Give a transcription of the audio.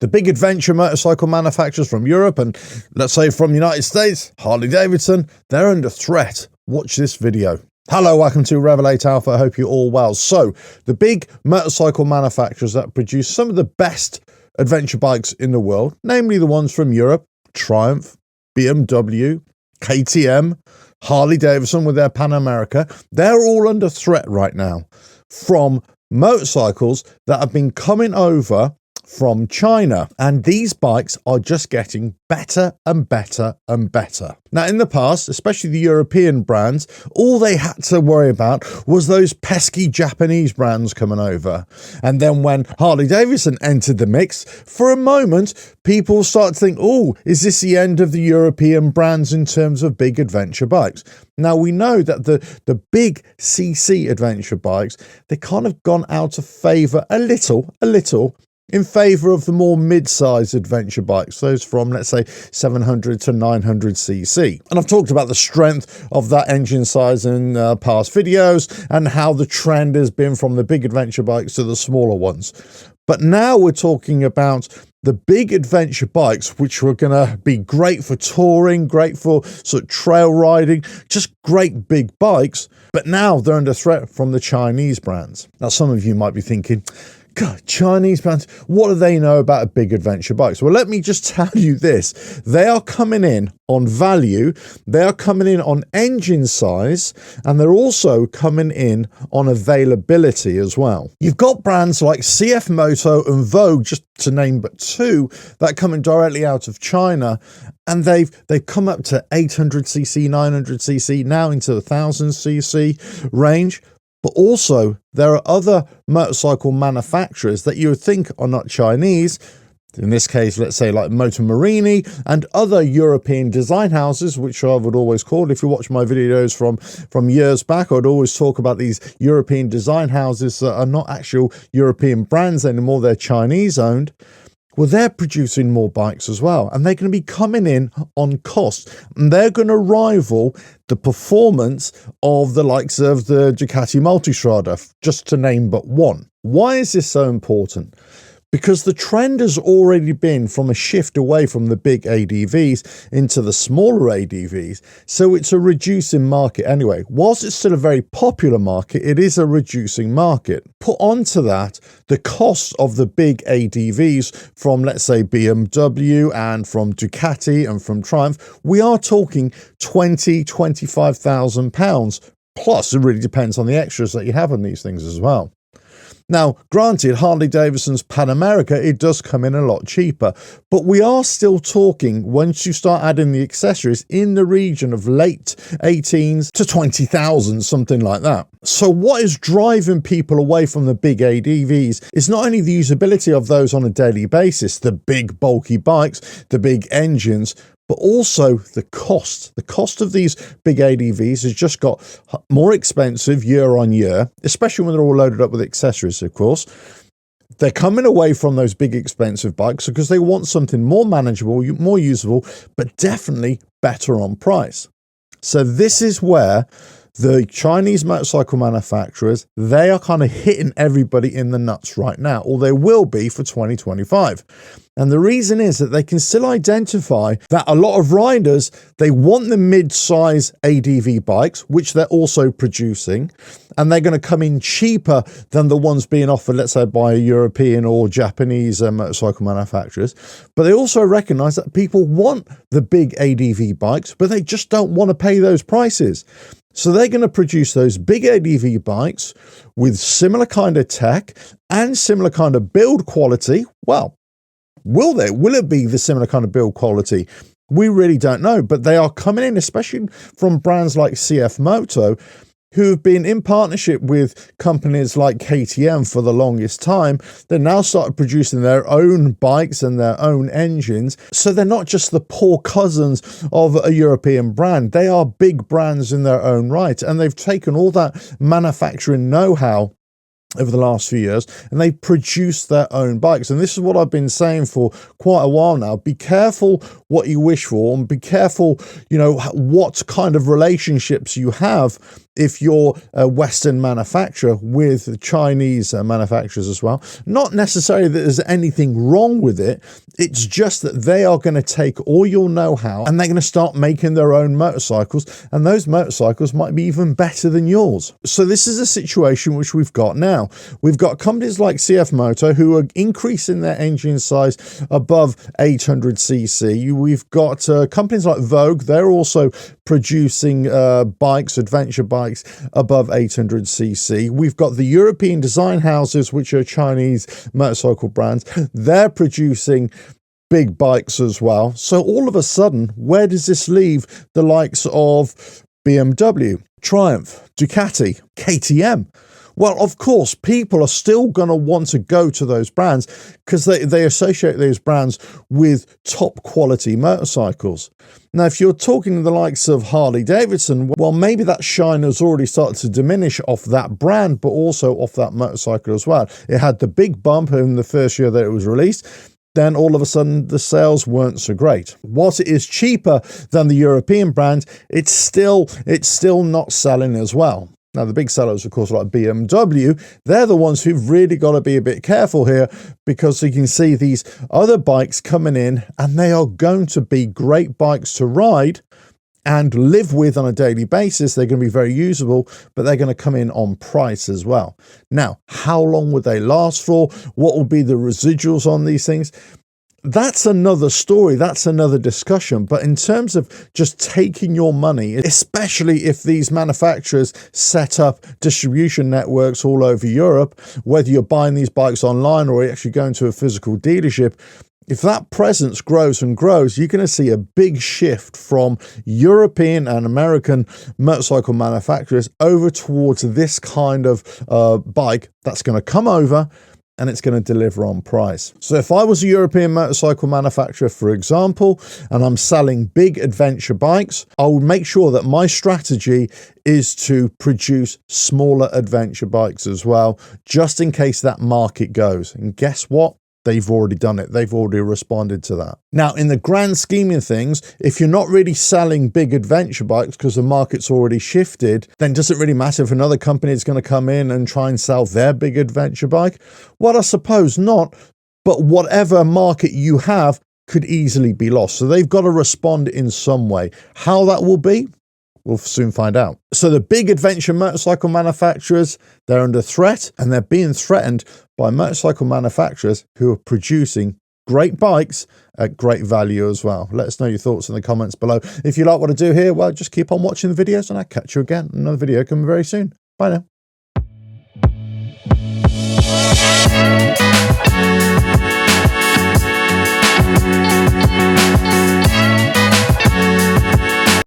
The big adventure motorcycle manufacturers from Europe and, let's say, from the United States, Harley-Davidson, they're under threat. Watch this video. Hello, welcome to RevelatorAlf. I hope you're all well. So, the big motorcycle manufacturers that produce some of the best adventure bikes in the world, namely the ones from Europe, Triumph, BMW, KTM, Harley-Davidson with their Pan America, they're all under threat right now from motorcycles that have been coming over from China, and these bikes are just getting better and better and better. Now, in the past, especially the European brands, all they had to worry about was those pesky Japanese brands coming over. And then when Harley-Davidson entered the mix, for a moment, people start to think, oh, is this the end of the European brands in terms of big adventure bikes? Now, we know that the big CC adventure bikes, they kind of gone out of favour a little, in favour of the more mid-sized adventure bikes, those from, let's say, 700 to 900cc. And I've talked about the strength of that engine size in past videos and how the trend has been from the big adventure bikes to the smaller ones. But now we're talking about the big adventure bikes, which are going to be great for touring, great for sort of trail riding, just great big bikes. But now they're under threat from the Chinese brands. Now, some of you might be thinking, God, Chinese brands, what do they know about a big adventure bikes? Well, let me just tell you this. They are coming in on value, they are coming in on engine size, and they're also coming in on availability as well. You've got brands like CF Moto and Vogue, just to name but two, that are coming directly out of China, and they've come up to 800cc, 900cc, now into the 1000cc range. But also, there are other motorcycle manufacturers that you would think are not Chinese. In this case, let's say like Moto Morini and other European design houses, which I would always call, if you watch my videos from years back, I'd always talk about these European design houses that are not actual European brands anymore, they're Chinese owned. Well, they're producing more bikes as well, and they're going to be coming in on cost, and they're going to rival the performance of the likes of the Ducati Multistrada, just to name but one. Why is this so important? Because the trend has already been from a shift away from the big ADVs into the smaller ADVs, so it's a reducing market anyway. Whilst it's still a very popular market, it is a reducing market. Put onto that the cost of the big ADVs from, let's say, BMW and from Ducati and from Triumph, we are talking £25,000 plus. It really depends on the extras that you have on these things as well. Now, granted, Harley-Davidson's Pan America, it does come in a lot cheaper, but we are still talking, once you start adding the accessories, in the region of late 18s to 20,000, something like that. So what is driving people away from the big ADVs is not only the usability of those on a daily basis, the big bulky bikes, the big engines, but also the cost. The cost of these big ADVs has just got more expensive year on year, especially when they're all loaded up with accessories, of course. They're coming away from those big expensive bikes because they want something more manageable, more usable, but definitely better on price. So this is where the Chinese motorcycle manufacturers, they are kind of hitting everybody in the nuts right now, or they will be for 2025. And the reason is that they can still identify that a lot of riders, they want the mid-size ADV bikes, which they're also producing, and they're going to come in cheaper than the ones being offered, let's say, by European or Japanese motorcycle manufacturers. But they also recognize that people want the big ADV bikes, but they just don't want to pay those prices. So they're going to produce those big ADV bikes with similar kind of tech and similar kind of build quality. Well, will they? Will it be the similar kind of build quality? We really don't know, but they are coming in, especially from brands like CF Moto, who have been in partnership with companies like KTM for the longest time. They now started producing their own bikes and their own engines. So they're not just the poor cousins of a European brand. They are big brands in their own right. And they've taken all that manufacturing know-how over the last few years, and they produce their own bikes. And this is what I've been saying for quite a while now. Be careful what you wish for, and be careful, what kind of relationships you have if you're a Western manufacturer with Chinese manufacturers as well. Not necessarily that there's anything wrong with it. It's just that they are going to take all your know-how and they're going to start making their own motorcycles, and those motorcycles might be even better than yours. So this is a situation which we've got now. We've got companies like CF Moto who are increasing their engine size above 800cc. We've got companies like Vogue. They're also producing bikes, adventure bikes above 800cc. We've got the European design houses, which are Chinese motorcycle brands. They're producing big bikes as well. So all of a sudden, where does this leave the likes of BMW, Triumph, Ducati, KTM? Well, of course, people are still going to want to go to those brands because they associate those brands with top quality motorcycles. Now, if you're talking to the likes of Harley Davidson, well, maybe that shine has already started to diminish off that brand, but also off that motorcycle as well. It had the big bump in the first year that it was released. Then all of a sudden the sales weren't so great. Whilst it is cheaper than the European brand, it's still not selling as well. Now, the big sellers, of course, like BMW, they're the ones who've really got to be a bit careful here, because you can see these other bikes coming in and they are going to be great bikes to ride and live with on a daily basis. They're going to be very usable, but they're going to come in on price as well. Now, how long would they last for? What will be the residuals on these things? That's another story. That's another discussion. But in terms of just taking your money, especially if these manufacturers set up distribution networks all over Europe, whether you're buying these bikes online or you're actually going to a physical dealership, if that presence grows and grows, you're going to see a big shift from European and American motorcycle manufacturers over towards this kind of bike that's going to come over and it's going to deliver on price. So if I was a European motorcycle manufacturer, for example, and I'm selling big adventure bikes, I would make sure that my strategy is to produce smaller adventure bikes as well, just in case that market goes. And guess what? They've already done it. They've already responded to that. Now, in the grand scheme of things, if you're not really selling big adventure bikes because the market's already shifted, then does it really matter if another company is going to come in and try and sell their big adventure bike? Well, I suppose not. But whatever market you have could easily be lost. So they've got to respond in some way. How that will be, we'll soon find out. So the big adventure motorcycle manufacturers, they're under threat, and they're being threatened by motorcycle manufacturers who are producing great bikes at great value as well. Let us know your thoughts in the comments below. If you like what I do here, well, just keep on watching the videos and I'll catch you again in another video coming very soon. Bye now.